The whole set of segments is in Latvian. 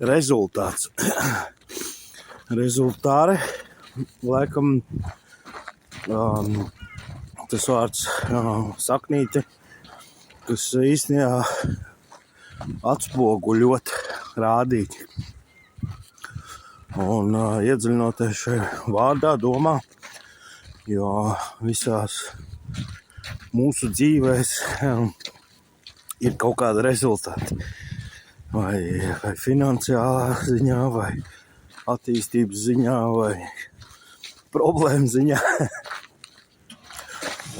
rezultāts. Rezultāri, laikam, tas vārds saknīte, kas īstenībā atspoguļot, rādīt. Un iedziļinoties šajā vārdā, domā, jo visās mūsu dzīvēs ir kaut kāda rezultāti. Vai finansiālā ziņā, vai attīstības ziņā, vai problēma ziņā.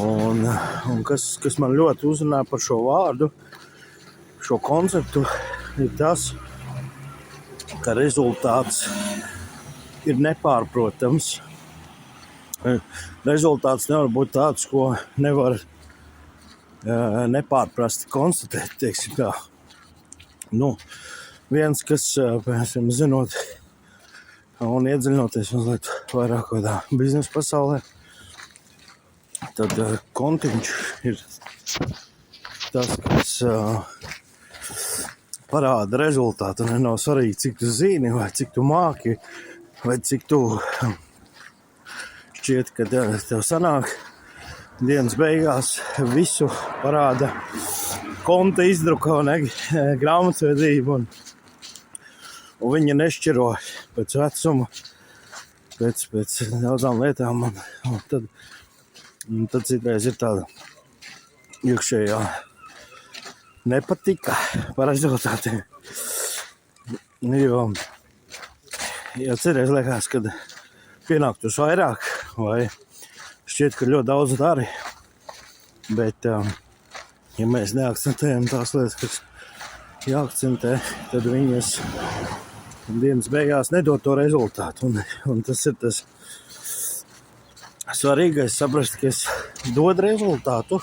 un kas man ļoti uzrunā par šo vārdu, šo konceptu, ir tas, ka rezultāts ir nepārprotams. Rezultāts nevar būt tāds, ko nevar nepārprasti konstatēt, teiksim tā. Viens, kas, piemēram, zinot un iedziļinoties mazliet vairāk kādā biznesa pasaulē, tad kontiņš ir tas, kas parāda rezultātu. Un nav svarīgi, cik tu zini, vai cik tu māki, vai cik tu šķiet, ka tev sanāk. Dienas beigās visu parāda konta izdruka un grāmatvedība. Un viņa nešķiro pēc vecuma, pēc daudzām lietām. Un tad citreiz ir tāda iekšējā nepatika par rezultātiem. Jo citreiz liekas, kad pienāktos vairāk, vai šķiet, ka ļoti daudz dari. Bet, ja mēs neakcentējam tās lietas, kas jāakcentē, tad viņas dienas beigās nedod to rezultātu. Un tas ir tas svarīgais saprast, ka es dodu rezultātu.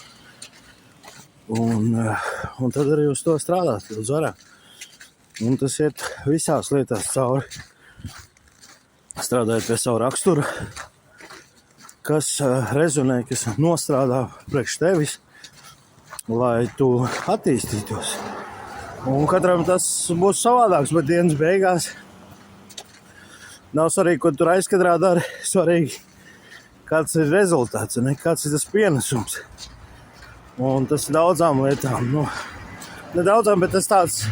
Un tad arī uz to strādāt daudz vairāk. Un tas iet visās lietās cauri. Strādājot pie savu raksturu, kas rezonē, kas nostrādā priekš tevis, lai tu attīstītos. Un katram tas būs savādāks, bet dienas beigās nav svarīgi, ko tur aizkadrā dari. Svarīgi, kāds ir rezultāts, un kāds ir tas pienesums. Un tas daudzām lietām, ne daudzām, bet tas tāds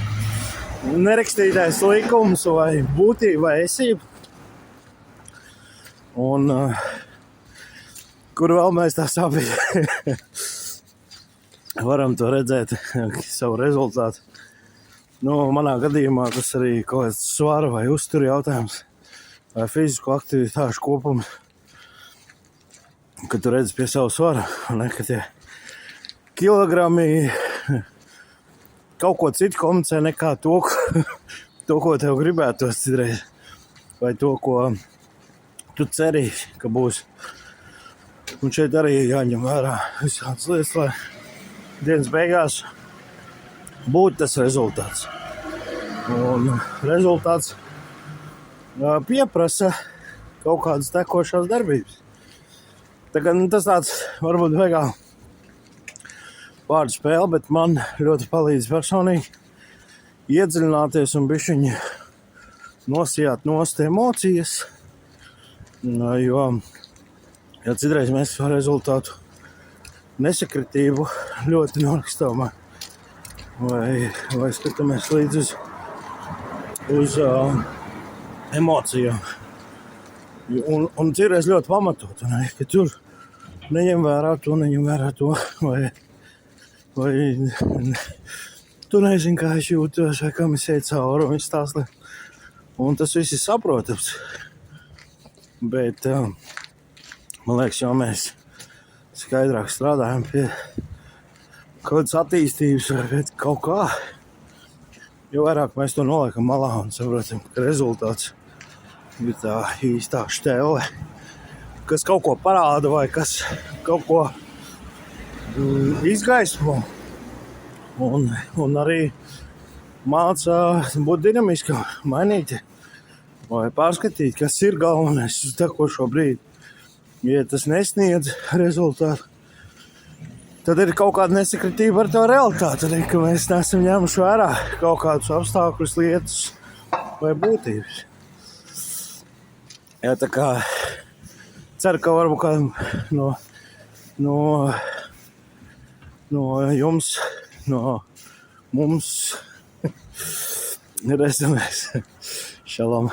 nerakstītais likums vai būtība vai esība. Un kur vēl mēs tā sabiedri varam to redzēt, savu rezultātu. Manā gadījumā tas arī kaut kāds svara vai uzturu jautājums, vai fizisko aktivitāšu kopums, kad tu redzi pie savu svaru, ka tie kilogrami kaut ko citu komunicē nekā to, ko tev gribētos citreiz, vai to, ko tu cerīji, ka būs. Un šeit arī jāņem vērā visādas lietas, lai dienas beigās būtu tas rezultāts. Un rezultāts pieprasa kaut kādas tekošās darbības. Tas tāds varbūt veigā vārdu spēle, bet man ļoti palīdz personīgi iedziļināties un bišķiņi nosijāt nost emocijas. Jo citreiz mēs par rezultātu nesakritību ļoti norakstām vai skatāmies līdz uz emocijām. Un citreiz ļoti pamatot, ka tur neņem vērā to, vai tu nezini, kā es jūtos, vai kam es eju cauri, un viss tās lietas. Un tas viss ir saprotams. Bet, man liekas, jau mēs skaidrāk strādājam pie kaut kādas attīstības vai pie kaut kā, jo vairāk mēs to noliekam malā un saprotam, ka rezultāts ir tā īstā štēle, kas kaut ko parāda vai kas kaut ko izgaismo un arī māca būt dinamiskam, mainīt vai pārskatīt, kas ir galvenais uz tekošo brīdi. Ja tas nesniedz rezultātu, tad ir kaut kāda nesakritība ar to realitāti, ka mēs neesam ņēmuši vērā kaut kādus apstākļus, lietas, vai būtības. Jā, tā kā ceru, ka varbūt kādam no jums, no mums rezonēs. Šalom.